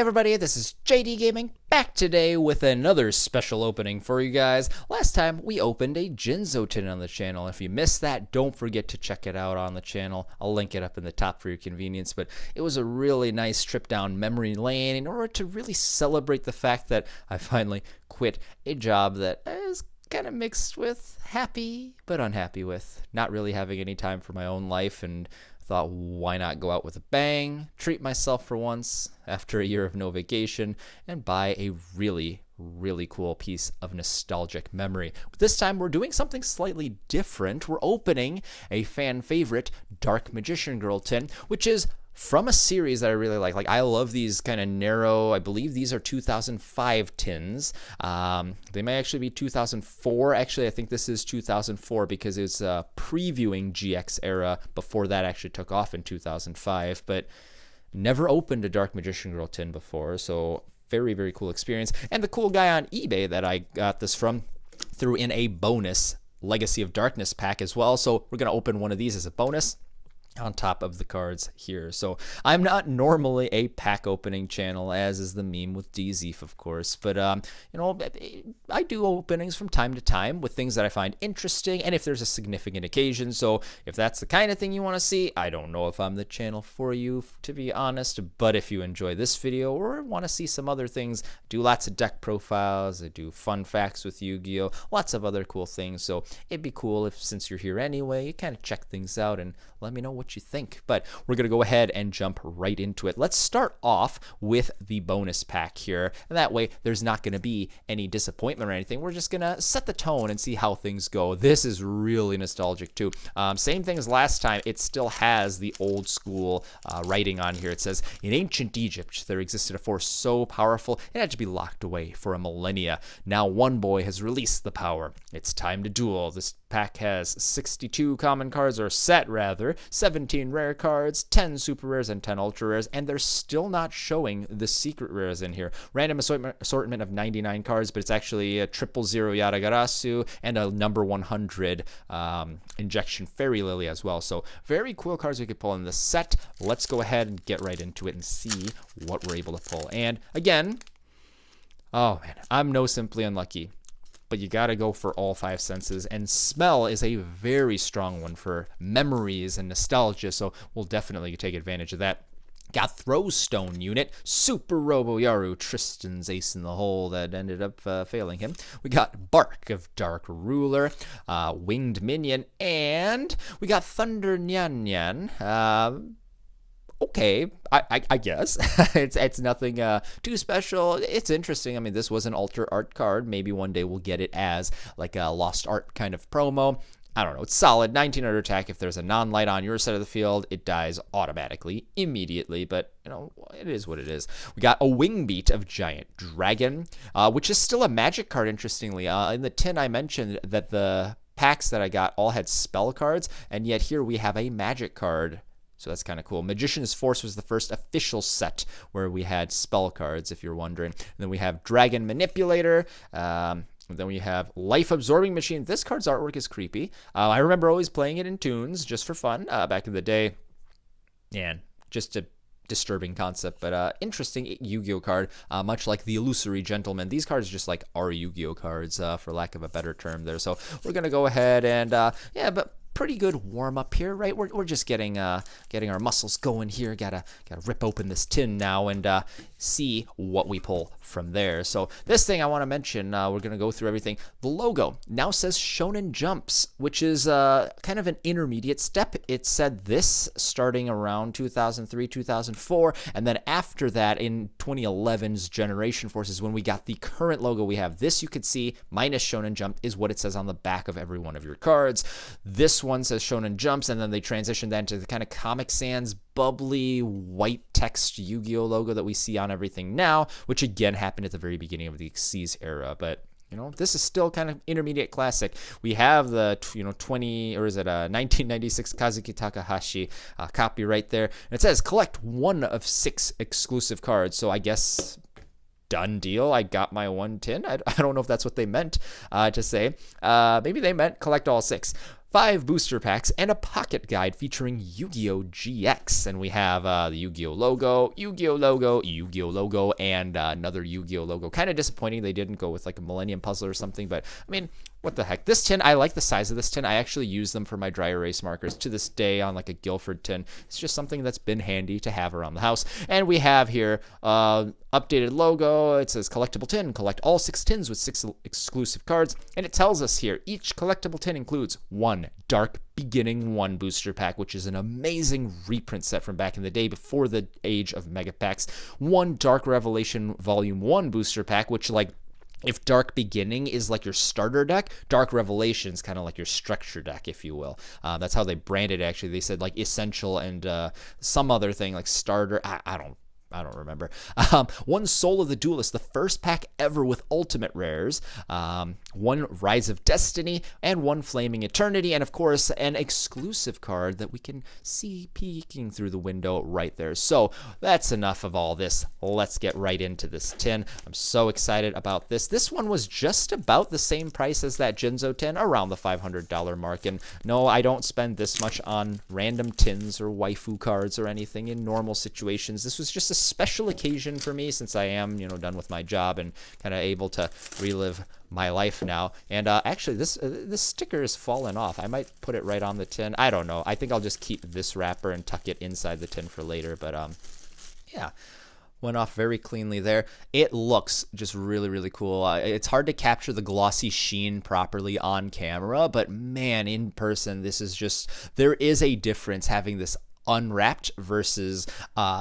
everybody, this is JDGaming, back today with another special opening for you guys. Last time we opened a Jinzo Tin on the channel. If you missed that, don't forget to check it out on the channel. I'll link it up in the top for your convenience, but it was a really nice trip down memory lane in order to really celebrate the fact that I finally quit a job that is kind of mixed with happy but unhappy with not really having any time for my own life, and thought, why not go out with a bang, treat myself for once after a year of no vacation, and buy a really cool piece of nostalgic memory. But this time we're doing something slightly different. We're opening a fan favorite Dark Magician Girl tin, which is from a series that I really like. I love these kind of narrow, I believe these are 2005 tins. They may actually be 2004. Actually, I think this is 2004 because it's previewing GX era before that actually took off in 2005. But never opened a Dark Magician Girl tin before, so very cool experience. And the cool guy on eBay that I got this from threw in a bonus Legacy of Darkness pack as well. So we're going to open one of these as a bonus on top of the cards here. So I'm not normally a pack opening channel, as is the meme with DZeef, of course, but you know, I do openings from time to time with things that I find interesting, and if there's a significant occasion. So if that's the kind of thing you want to see, I don't know if I'm the channel for you, to be honest, but if you enjoy this video or want to see some other things, I do lots of deck profiles, I do fun facts with Yu-Gi-Oh, lots of other cool things. So it'd be cool if, since you're here anyway, you kind of check things out and let me know what you think. But we're going to go ahead and jump right into it. Let's start off with the bonus pack here. And that way there's not going to be any disappointment or anything. We're just going to set the tone and see how things go. This is really nostalgic too. Same thing as last time. It still has the old school writing on here. It says, in ancient Egypt, there existed a force so powerful it had to be locked away for a millennia. Now one boy has released the power. It's time to duel. This pack has 62 common cards, or set rather, 17 rare cards, 10 super rares, and 10 ultra rares, and they're still not showing the secret rares in here. Random assortment of 99 cards, but it's actually a 000 Yatagarasu and a number 100 Injection Fairy Lily as well. So very cool cards we could pull in this set. Let's go ahead and get right into it and see what we're able to pull. And again, oh man, I'm no simply unlucky, but you gotta go for all five senses, and smell is a very strong one for memories and nostalgia, so we'll definitely take advantage of that. Got Throwstone unit, Super Robo Yaru, Tristan's ace in the hole that ended up failing him. We got Bark of Dark Ruler, Winged Minion, and we got Thunder Nyan Nyan. Okay, I guess. it's nothing too special. It's interesting. I mean, this was an alter art card. Maybe one day we'll get it as like a lost art kind of promo. I don't know. It's solid. 1900 attack. If there's a non-light on your side of the field, it dies automatically, immediately. But, you know, it is what it is. We got a Wingbeat of Giant Dragon, which is still a magic card, interestingly. In the tin, I mentioned that the packs that I got all had spell cards, and yet here we have a magic card. So that's kind of cool. Magician's Force was the first official set where we had spell cards, if you're wondering. And then we have Dragon Manipulator. Then we have Life Absorbing Machine. This card's artwork is creepy. I remember always playing it in tunes just for fun back in the day. And just a disturbing concept, but interesting Yu-Gi-Oh card, much like the Illusory Gentleman. These cards just like are Yu-Gi-Oh cards, for lack of a better term there. So we're going to go ahead and, yeah, but pretty good warm up here, right? We're just getting our muscles going here. Gotta rip open this tin now and see what we pull from there. So this thing I want to mention, we're gonna go through everything. The logo now says Shonen Jumps, which is kind of an intermediate step. It said this starting around 2003, 2004, and then after that in 2011's Generation Forces when we got the current logo we have. This you could see minus Shonen Jump is what it says on the back of every one of your cards. This one says Shonen Jumps, and then they transitioned that into the kind of Comic Sans bubbly white text Yu-Gi-Oh logo that we see on everything now, which again happened at the very beginning of the Xyz era. But you know, this is still kind of intermediate classic. We have the 1996 Kazuki Takahashi copyright there, and it says collect 1 of 6 exclusive cards. So I guess done deal. I got my 1 tin. I don't know if that's what they meant to say. Maybe they meant collect all 6. 5 booster packs, and a pocket guide featuring Yu-Gi-Oh! GX. And we have the Yu-Gi-Oh! Logo, Yu-Gi-Oh! Logo, Yu-Gi-Oh! Logo, and another Yu-Gi-Oh! Logo. Kind of disappointing they didn't go with like a Millennium Puzzle or something, but I mean, what the heck. This tin, I like the size of this tin. I actually use them for my dry erase markers to this day on like a Gilford tin. It's just something that's been handy to have around the house. And we have here updated logo. It says collectible tin. Collect all 6 tins with 6 exclusive cards. And it tells us here, each collectible tin includes 1 Dark Beginning 1 booster pack, which is an amazing reprint set from back in the day before the age of mega packs. 1 Dark Revelation Volume 1 booster pack, which like, if Dark Beginning is like your starter deck, Dark Revelation is kind of like your structure deck, if you will. That's how they branded it, actually. They said like Essential and some other thing like Starter. I don't remember. 1 Soul of the Duelist, the first pack ever with Ultimate Rares. 1 Rise of Destiny, and 1 Flaming Eternity, and of course, an exclusive card that we can see peeking through the window right there. So that's enough of all this. Let's get right into this tin. I'm so excited about this. This one was just about the same price as that Jinzo tin, around the $500 mark. And no, I don't spend this much on random tins or waifu cards or anything in normal situations. This was just a special occasion for me since I am, done with my job and kind of able to relive my life now. And actually, this sticker is fallen off. I might put it right on the tin. I don't know. I think I'll just keep this wrapper and tuck it inside the tin for later. But yeah. Went off very cleanly there. It looks just really, really cool. It's hard to capture the glossy sheen properly on camera, but man, in person, this is just, there is a difference having this unwrapped versus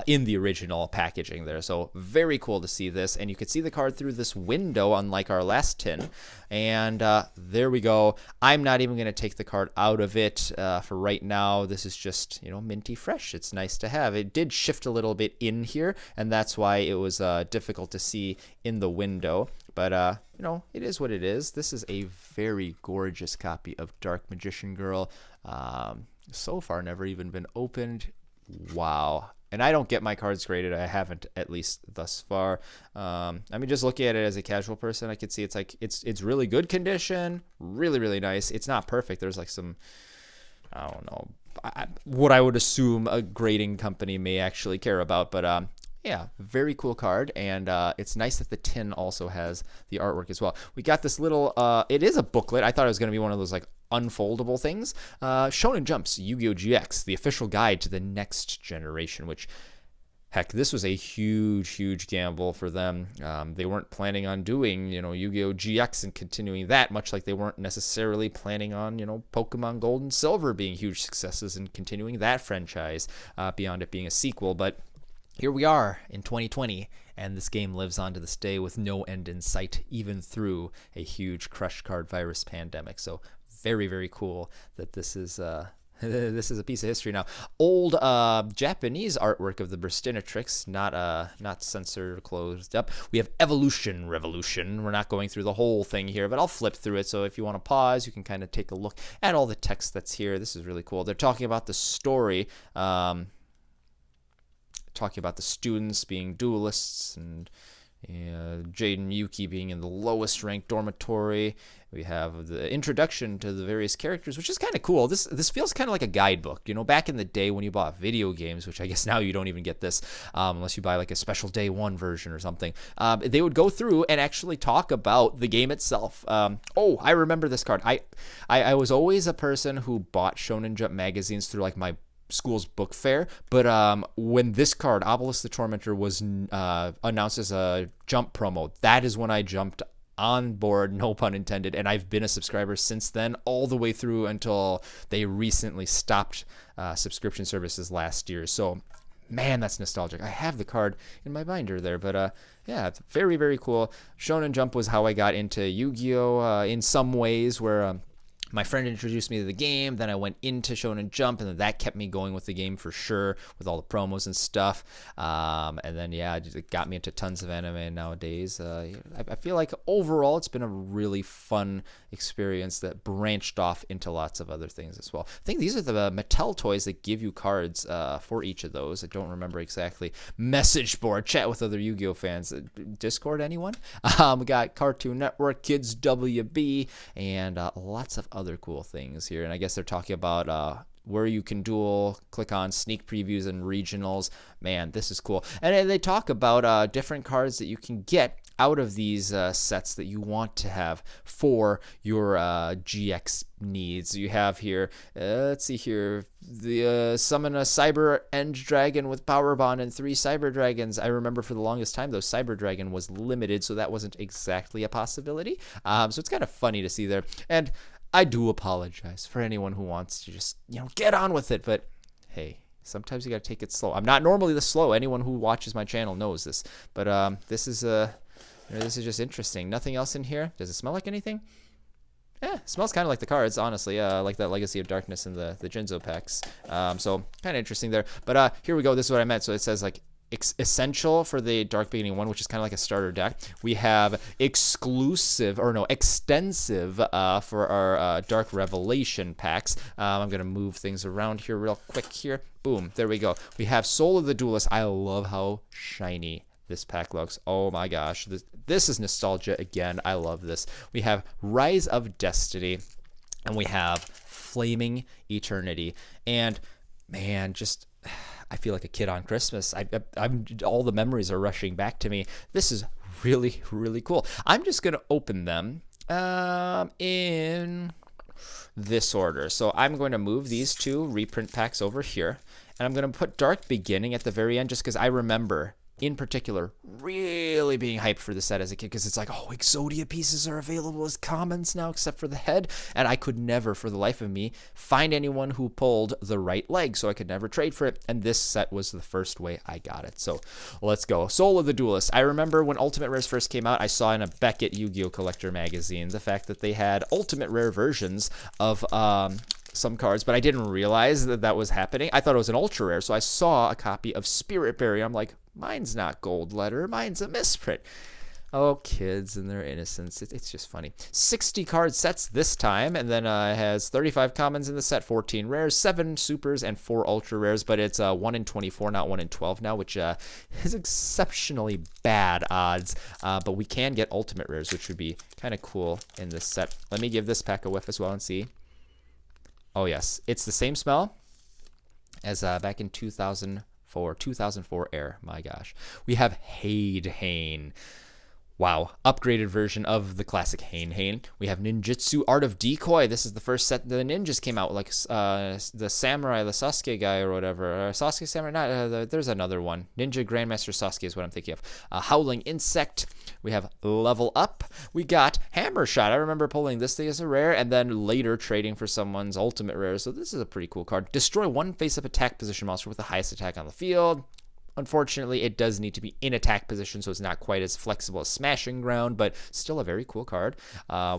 in the original packaging there. So very cool to see this, and you can see the card through this window unlike our last tin. And there we go. I'm not even going to take the card out of it for right now. This is just, minty fresh. It's nice to have. It did shift a little bit in here, and that's why it was difficult to see in the window. But, it is what it is. This is a very gorgeous copy of Dark Magician Girl. So far, never even been opened. Wow. And I don't get my cards graded. I haven't, at least thus far. I mean, just looking at it as a casual person, I could see it's like, it's really good condition. Really, really nice. It's not perfect. There's like some, I don't know, what I would assume a grading company may actually care about. But yeah, very cool card, and it's nice that the tin also has the artwork as well. We got this little, it is a booklet. I thought it was going to be one of those like unfoldable things. Shonen Jump's Yu-Gi-Oh! GX, the official guide to the next generation, which, heck, this was a huge, huge gamble for them. They weren't planning on doing, Yu-Gi-Oh! GX and continuing that, much like they weren't necessarily planning on, Pokemon Gold and Silver being huge successes and continuing that franchise beyond it being a sequel. But here we are in 2020, and this game lives on to this day with no end in sight, even through a huge crush card virus pandemic. So very, very cool that this is this is a piece of history now. Old Japanese artwork of the Burstinatrix, not censored, closed up. We have Evolution Revolution. We're not going through the whole thing here, but I'll flip through it. So if you want to pause, you can kind of take a look at all the text that's here. This is really cool. They're talking about the story. Talking about the students being duelists and Jade and Yuki being in the lowest ranked dormitory. We have the introduction to the various characters, which is kind of cool. This feels kind of like a guidebook. Back in the day when you bought video games, which I guess now you don't even get this unless you buy like a special day one version or something. They would go through and actually talk about the game itself. Oh, I remember this card. I was always a person who bought Shonen Jump magazines through like my school's book fair, but when this card, Obelisk the Tormentor, was announced as a Jump promo, that is when I jumped on board, no pun intended, and I've been a subscriber since then, all the way through until they recently stopped subscription services last year. So man, that's nostalgic. I have the card in my binder there, but yeah, it's very, very cool. Shonen Jump was how I got into Yu-Gi-Oh! In some ways, where my friend introduced me to the game, then I went into Shonen Jump, and then that kept me going with the game for sure, with all the promos and stuff. And then, yeah, it got me into tons of anime nowadays. I feel like overall it's been a really fun experience that branched off into lots of other things as well. I think these are the Mattel toys that give you cards for each of those. I don't remember exactly. Message board, chat with other Yu-Gi-Oh! Fans. Discord, anyone? We got Cartoon Network, Kids WB, and lots of other cool things here. And I guess they're talking about where you can duel, click on sneak previews and regionals. Man, this is cool. And they talk about different cards that you can get out of these sets that you want to have for your GX needs. You have here, let's see here, the summon a Cyber End Dragon with Power Bond and 3 Cyber Dragons. I remember for the longest time, though, Cyber Dragon was limited, so that wasn't exactly a possibility. So it's kind of funny to see there. And I do apologize for anyone who wants to just, get on with it, but hey, sometimes you gotta take it slow. I'm not normally this slow. Anyone who watches my channel knows this, but this is just interesting. Nothing else in here. Does it smell like anything? It smells kind of like the cards, honestly. Like that Legacy of Darkness in the Jinzo packs. So kind of interesting there. But here we go. This is what I meant. So it says like essential for the Dark Beginning one, which is kind of like a starter deck. We have extensive for our Dark Revelation packs. I'm gonna move things around here real quick here. Boom, there we go. We have Soul of the Duelist. I love how shiny this pack looks. Oh my gosh, this is nostalgia again. I love this. We have Rise of Destiny, and we have Flaming Eternity. And man, just I feel like a kid on Christmas. I'm all the memories are rushing back to me. This is really, really cool. I'm just gonna open them in this order. So I'm going to move these 2 reprint packs over here, and I'm going to put Dark Beginning at the very end just because I remember in particular really being hyped for the set as a kid, because it's like, oh, Exodia pieces are available as commons now except for the head, and I could never for the life of me find anyone who pulled the right leg, so I could never trade for it, and this set was the first way I got it. So let's go. Soul of the Duelist. I remember when Ultimate Rares first came out, I saw in a Beckett Yu-Gi-Oh! Collector magazine the fact that they had Ultimate Rare versions of some cards, but I didn't realize that that was happening. I thought it was an ultra rare, so I saw a copy of Spirit Barrier. I'm like, mine's not gold letter, mine's a misprint. Oh, kids and their innocence. It's just funny. 60 card sets this time, and then it has 35 commons in the set, 14 rares, 7 supers, and 4 ultra rares, but it's 1 in 24, not 1 in 12 now, which is exceptionally bad odds, but we can get ultimate rares, which would be kind of cool in this set. Let me give this pack a whiff as well and see. Oh, yes. It's the same smell as back in 2004 air. My gosh. We have Hane. Wow. Upgraded version of the classic Hane. We have Ninjutsu Art of Decoy. This is the first set the ninjas came out with, like the samurai, the Sasuke guy or whatever. Sasuke samurai, there's another one. Ninja Grandmaster Sasuke is what I'm thinking of. Howling Insect. We have Level Up. We got Hammer Shot. I remember pulling this thing as a rare and then later trading for someone's ultimate rare. So this is a pretty cool card. Destroy one face-up attack position monster with the highest attack on the field. Unfortunately, it does need to be in attack position, so it's not quite as flexible as Smashing Ground, but still a very cool card.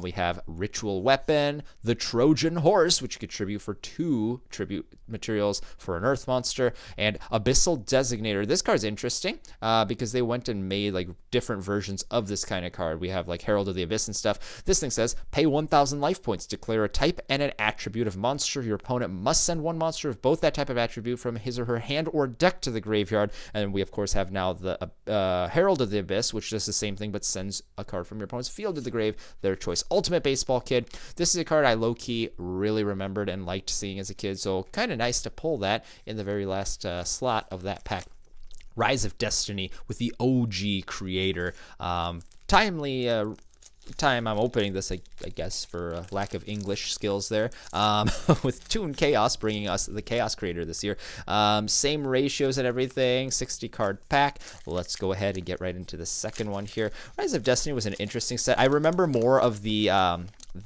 We have Ritual Weapon, the Trojan Horse, which you could tribute for 2 tribute materials for an Earth monster, and Abyssal Designator. This card's interesting because they went and made like different versions of this kind of card. We have like Herald of the Abyss and stuff. This thing says, pay 1,000 life points, declare a type and an attribute of monster. Your opponent must send one monster of both that type of attribute from his or her hand or deck to the graveyard. And we, of course, have now the Herald of the Abyss, which does the same thing, but sends a card from your opponent's field to the grave, their choice. Ultimate Baseball Kid. This is a card I low-key really remembered and liked seeing as a kid, so kind of nice to pull that in the very last slot of that pack. Rise of Destiny with the OG creator. Timely time I'm opening this, I guess, for lack of English skills there, with Toon Chaos bringing us the Chaos Creator this year. Same ratios and everything, 60 card pack. Let's go ahead and get right into the second one here. Rise of Destiny was an interesting set. I remember more of the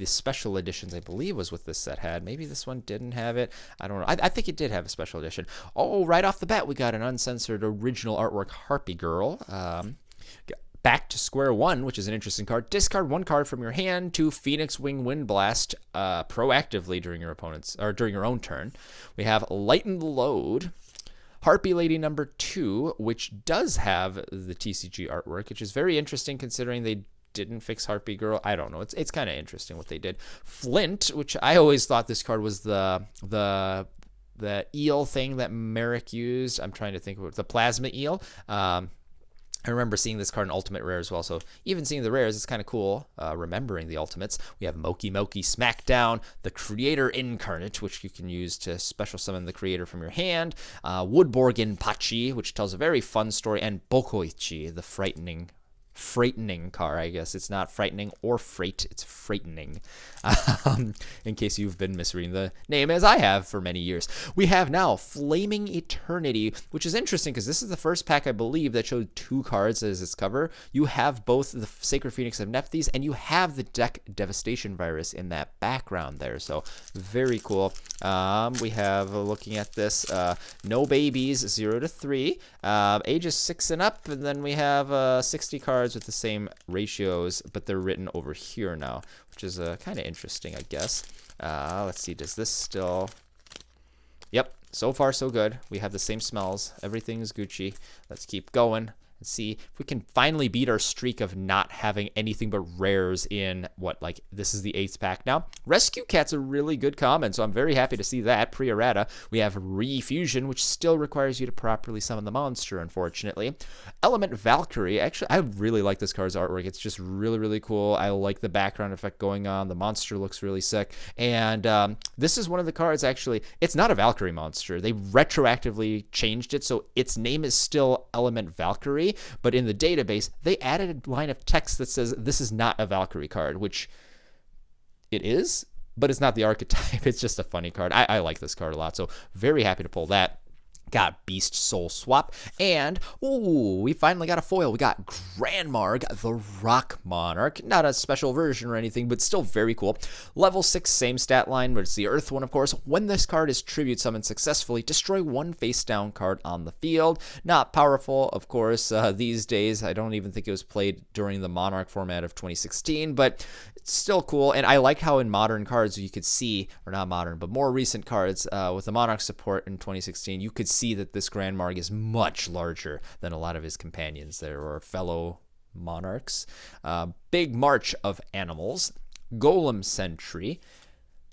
special editions, I believe, was what this set had. Maybe this one didn't have it. I don't know. I think it did have a special edition. Oh, right off the bat, we got an uncensored original artwork Harpy Girl. Back to Square One, which is an interesting card. Discard 1 card from your hand to Phoenix Wing Wind Blast proactively during your opponent's or during your own turn. We have Lighten the Load. Harpy Lady number 2, which does have the TCG artwork, which is very interesting considering they didn't fix Harpy Girl. I don't know. It's kind of interesting what they did. Flint, which I always thought this card was the eel thing that Merrick used. I'm trying to think of it. The plasma eel. I remember seeing this card in Ultimate Rare as well, so even seeing the rares is kind of cool, remembering the Ultimates. We have Moki Moki Smackdown, the Creator Incarnate, which you can use to special summon the Creator from your hand, Woodborgin Pachi, which tells a very fun story, and Bokoichi, the frightening car, I guess. It's not frightening or freight, it's frightening. In case you've been misreading the name, as I have for many years. We have now Flaming Eternity, which is interesting because this is the first pack, I believe, that showed 2 cards as its cover. You have both the Sacred Phoenix of Nephthys, and you have the deck Devastation Virus in that background there, so very cool. We have, looking at this, no babies, 0 to 3, ages 6 and up, and then we have 60 cards with the same ratios, but they're written over here now, which is kind of interesting, I guess. Let's see, does this still... Yep, so far so good. We have the same smells. Everything's Gucci. Let's keep going. Let's see if we can finally beat our streak of not having anything but rares in, this is the 8th pack now. Rescue Cat's a really good common, so I'm very happy to see that. Pre-errata. We have Refusion, which still requires you to properly summon the monster, unfortunately. Element Valkyrie. Actually, I really like this card's artwork. It's just really, really cool. I like the background effect going on. The monster looks really sick. And this is one of the cards, actually, it's not a Valkyrie monster. They retroactively changed it, so its name is still Element Valkyrie. But in the database, they added a line of text that says this is not a Valkyrie card, which it is, but it's not the archetype. It's just a funny card. I like this card a lot, so very happy to pull that. Got Beast Soul Swap, and we finally got a foil. We got Grandmarg, the Rock Monarch. Not a special version or anything, but still very cool. Level 6, same stat line, but it's the Earth one, of course. When this card is tribute summoned successfully, destroy 1 face-down card on the field. Not powerful, of course, these days. I don't even think it was played during the Monarch format of 2016, but it's still cool. And I like how in modern cards you could see, or not modern, but more recent cards with the Monarch support in 2016, you could see that this Grandmarg is much larger than a lot of his companions there, or fellow monarchs. Big March of Animals, Golem Sentry,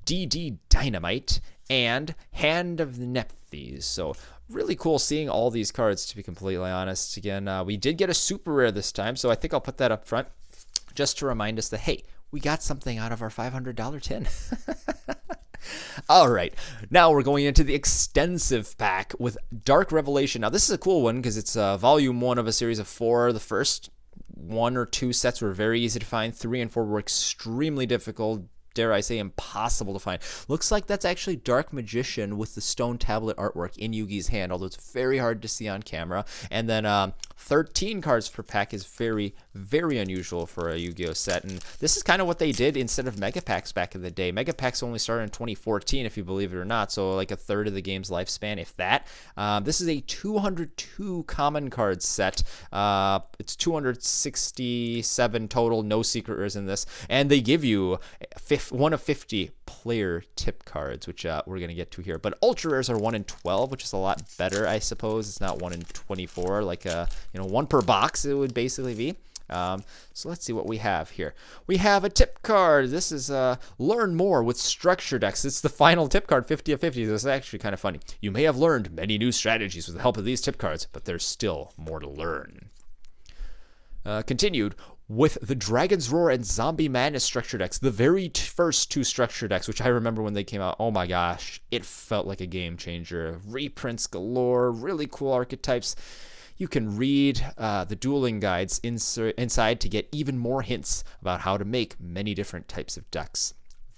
DD Dynamite, and Hand of the Nephthys. So really cool seeing all these cards, to be completely honest. Again, we did get a super rare this time, so I think I'll put that up front just to remind us that, hey, we got something out of our $500 tin. All right, now we're going into the extensive pack with Dark Revelation. Now, this is a cool one because it's volume 1 of a series of 4. The first 1 or 2 sets were very easy to find. 3 and 4 were extremely difficult, dare I say impossible to find. Looks like that's actually Dark Magician with the stone tablet artwork in Yugi's hand, although it's very hard to see on camera. And then 13 cards per pack is very, very unusual for a Yu-Gi-Oh set. And this is kind of what they did instead of Mega Packs back in the day. Mega Packs only started in 2014, if you believe it or not, so like a third of the game's lifespan, if that. This is a 202 common card set. It's 267 total, no secret rares in this. And they give you 1 of 50 player tip cards, which we're going to get to here. But ultra rares are 1 in 12, which is a lot better, I suppose. It's not 1 in 24, like 1 per box it would basically be. So let's see what we have here. We have a tip card. This is Learn More with Structure Decks. It's the final tip card, 50 of 50. This is actually kind of funny. You may have learned many new strategies with the help of these tip cards, but there's still more to learn. Continued with the Dragon's Roar and Zombie Madness structure decks, the very first 2 structure decks, which I remember when they came out. Oh my gosh, it felt like a game changer. Reprints galore, really cool archetypes. You can read the dueling guides inside to get even more hints about how to make many different types of decks.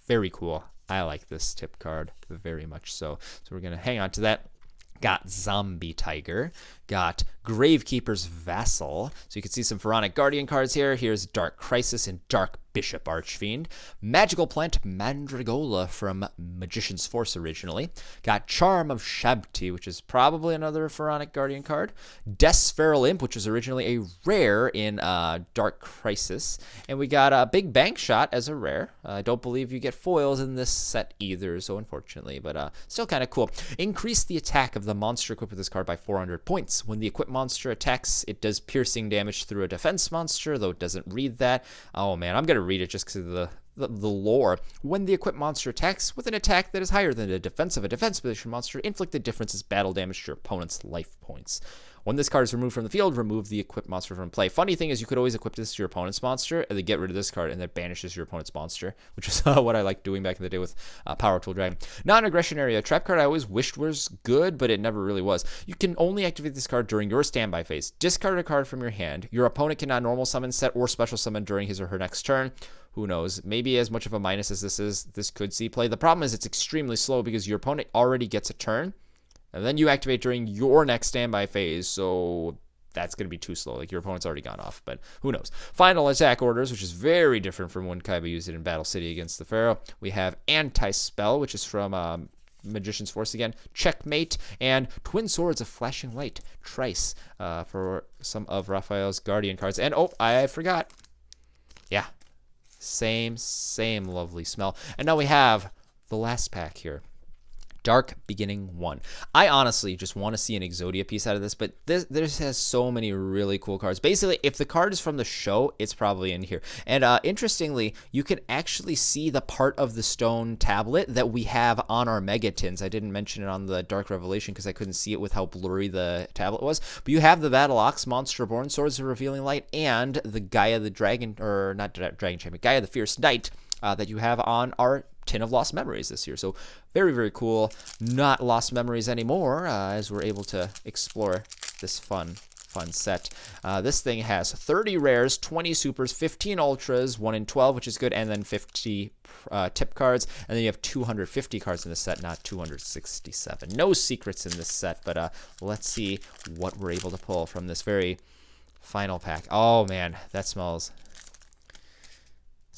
Very cool. I like this tip card very much so. So we're going to hang on to that. Got Zombie Tiger. Got Gravekeeper's Vassal. So you can see some Pharaonic Guardian cards here. Here's Dark Crisis and Dark Bishop Archfiend. Magical Plant Mandragola from Magician's Force originally. Got Charm of Shabti, which is probably another Pharaonic Guardian card. Death's Feral Imp, which was originally a rare in Dark Crisis. And we got a Big Bank Shot as a rare. I don't believe you get foils in this set either, so unfortunately, but still kind of cool. Increase the attack of the monster equipped with this card by 400 points. When the equipped monster attacks, it does piercing damage through a defense monster, though it doesn't read that. Oh man, I'm going to read it just because of the lore. When the equipped monster attacks with an attack that is higher than the defense of a defense position monster, inflict the difference as battle damage to your opponent's life points. When this card is removed from the field, remove the equipped monster from play. Funny thing is, you could always equip this to your opponent's monster, and then get rid of this card, and that banishes your opponent's monster, which is what I liked doing back in the day with Power Tool Dragon. Non-aggression area. Trap card I always wished was good, but it never really was. You can only activate this card during your standby phase. Discard a card from your hand. Your opponent cannot normal summon, set, or special summon during his or her next turn. Who knows? Maybe as much of a minus as this is, this could see play. The problem is it's extremely slow because your opponent already gets a turn, and then you activate during your next standby phase, so that's going to be too slow. Like, your opponent's already gone off, but who knows? Final attack orders, which is very different from when Kaiba used it in Battle City against the Pharaoh. We have Anti-Spell, which is from Magician's Force again, Checkmate, and Twin Swords of Flashing Light, Trice, for some of Raphael's Guardian cards. And, oh, I forgot. Yeah, same lovely smell. And now we have the last pack here. Dark Beginning 1. I honestly just want to see an Exodia piece out of this, but this has so many really cool cards. Basically, if the card is from the show, it's probably in here. And interestingly, you can actually see the part of the stone tablet that we have on our Megatins. I didn't mention it on the Dark Revelation because I couldn't see it with how blurry the tablet was. But you have the Battle Ox, Monster Born, Swords of Revealing Light, and the Gaia the Dragon, or not Dragon Champion, Gaia the Fierce Knight that you have on our Tin of Lost Memories this year. So very cool. Not Lost Memories anymore, as we're able to explore this fun set. This thing has 30 rares, 20 supers, 15 ultras, 1 in 12, which is good, and then 50 tip cards, and then you have 250 cards in the set, not 267. No secrets in this set, but let's see what we're able to pull from this very final pack. Oh man, that smells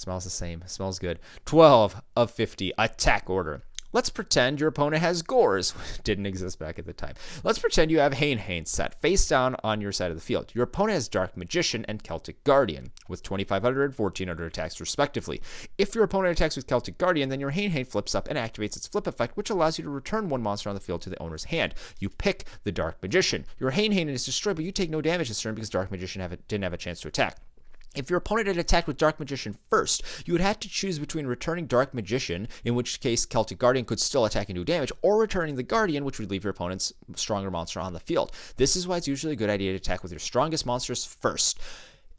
the same. It smells good. 12 of 50. Attack order. Let's pretend your opponent has Gores. Didn't exist back at the time. Let's pretend you have Hain set face down on your side of the field. Your opponent has Dark Magician and Celtic Guardian with 2,500, 1,400 attacks respectively. If your opponent attacks with Celtic Guardian, then your Hain flips up and activates its flip effect, which allows you to return one monster on the field to the owner's hand. You pick the Dark Magician. Your Hain is destroyed, but you take no damage this turn because Dark Magician didn't have a chance to attack. If your opponent had attacked with Dark Magician first, you would have to choose between returning Dark Magician, in which case Celtic Guardian could still attack and do damage, or returning the Guardian, which would leave your opponent's stronger monster on the field. This is why it's usually a good idea to attack with your strongest monsters first,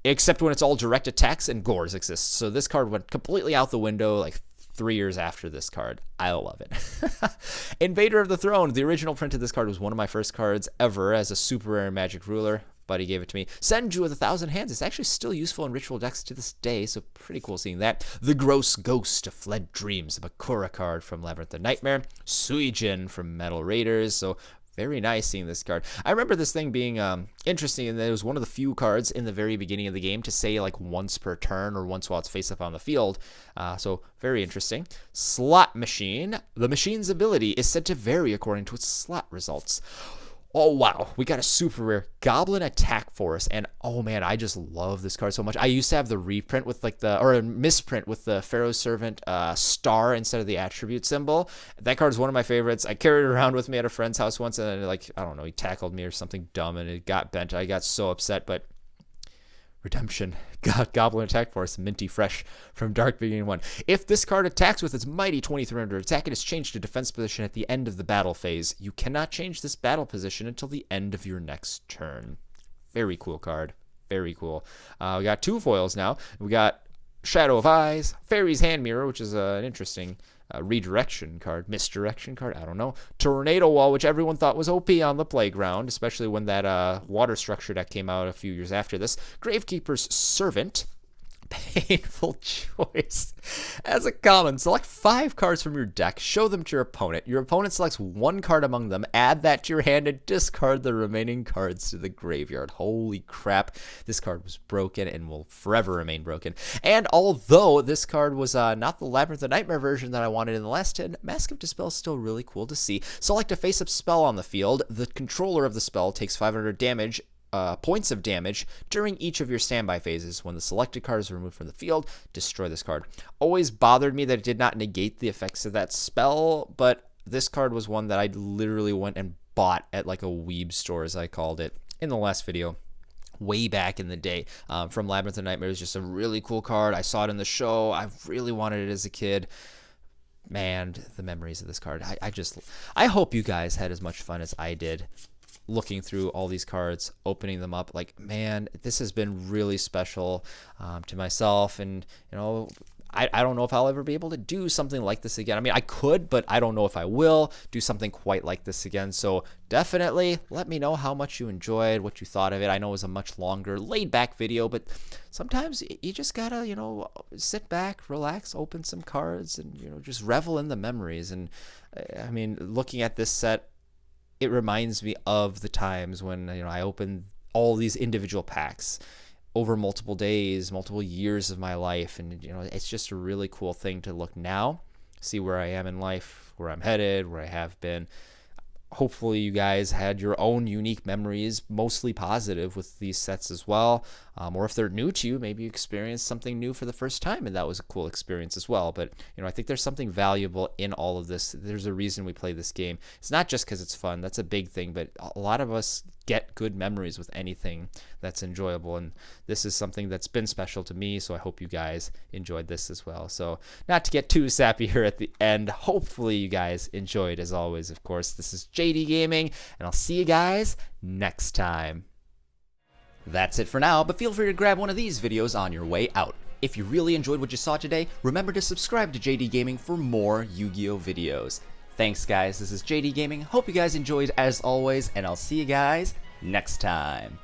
except when it's all direct attacks and Gores exist. So this card went completely out the window, like 3 years after this card. I love it. Invader of the Throne. The original print of this card was one of my first cards ever as a super rare Magic Ruler. Buddy gave it to me. Senju with 1,000 Hands. It's actually still useful in ritual decks to this day, so pretty cool seeing that. The Gross Ghost of Fled Dreams, a Bakura card from Labyrinth of Nightmare. Suijin from Metal Raiders, so very nice seeing this card. I remember this thing being interesting, and it was one of the few cards in the very beginning of the game to say like once per turn or once while it's face up on the field. So very interesting. Slot Machine. The machine's ability is said to vary according to its slot results. Oh, wow. We got a super rare Goblin Attack Force. And, oh, man, I just love this card so much. I used to have the reprint with, like, or a misprint with the Pharaoh's Servant star instead of the attribute symbol. That card is one of my favorites. I carried it around with me at a friend's house once, and then, like, I don't know, he tackled me or something dumb, and it got bent. I got so upset, but redemption. Goblin Attack Force, minty fresh from Dark Beginning 1. If this card attacks with its mighty 2,300 attack, it is changed to defense position at the end of the battle phase. You cannot change this battle position until the end of your next turn. Very cool card. Very cool. We got 2 foils now. We got Shadow of Eyes, Fairy's Hand Mirror, which is an interesting redirection card, misdirection card, I don't know. Tornado Wall, which everyone thought was OP on the playground, especially when that water structure deck came out a few years after this. Gravekeeper's Servant. Painful choice. As a common, select 5 cards from your deck, show them to your opponent. Your opponent selects 1 card among them, add that to your hand, and discard the remaining cards to the graveyard. Holy crap, this card was broken and will forever remain broken. And although this card was not the Labyrinth of Nightmare version that I wanted in the last 10, Mask of Dispel is still really cool to see. Select a face-up spell on the field. The controller of the spell takes 500 damage. Points of damage during each of your standby phases. When the selected card is removed from the field, destroy this card. Always bothered me that it did not negate the effects of that spell, but this card was one that I literally went and bought at like a weeb store, as I called it in the last video. way back in the day from Labyrinth of Nightmares. Just a really cool card. I saw it in the show. I really wanted it as a kid. Man, the memories of this card. I hope you guys had as much fun as I did looking through all these cards, opening them up. Like, man, this has been really special to myself. And, you know, I don't know if I'll ever be able to do something like this again. I mean, I could, but I don't know if I will do something quite like this again. So definitely let me know how much you enjoyed, what you thought of it. I know it was a much longer, laid-back video, but sometimes you just gotta, you know, sit back, relax, open some cards, and, you know, just revel in the memories. And, I mean, looking at this set, it reminds me of the times when, you know, I opened all these individual packs over multiple days, multiple years of my life. And, you know, it's just a really cool thing to look now, see where I am in life, where I'm headed, where I have been. Hopefully you guys had your own unique memories, mostly positive, with these sets as well. Or if they're new to you, maybe you experienced something new for the first time, and that was a cool experience as well. But, you know, I think there's something valuable in all of this. There's a reason we play this game. It's not just because it's fun. That's a big thing, but a lot of us get good memories with anything that's enjoyable, and this is something that's been special to me, so I hope you guys enjoyed this as well. So not to get too sappy here at the end, hopefully you guys enjoyed. As always, of course, this is JD Gaming, and I'll see you guys next time. That's it for now, but feel free to grab one of these videos on your way out. If you really enjoyed what you saw today, remember to subscribe to JD Gaming for more Yu-Gi-Oh videos. Thanks guys, this is JD Gaming, hope you guys enjoyed as always, and I'll see you guys next time.